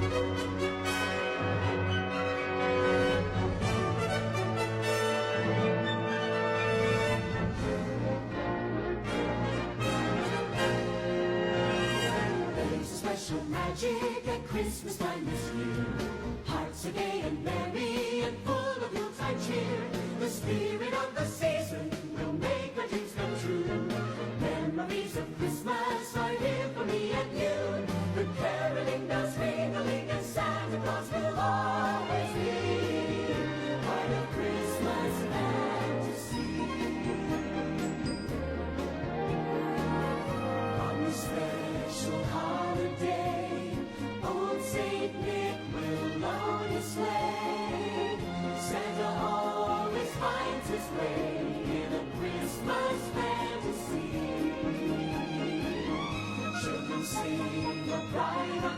There's a special magic at Christmas time this year. Hearts are gay and merry and full of Yuletide cheer. The spirit of the season will make our dreams come true. Memories of Christmas are here for me and you. The caroling bells ringing and Santa Claus will always be part of Christmas fantasy. On this special holiday, old Saint Nick will load his sleigh. Santa always finds his way in a Christmas fantasy. Children sing a pride of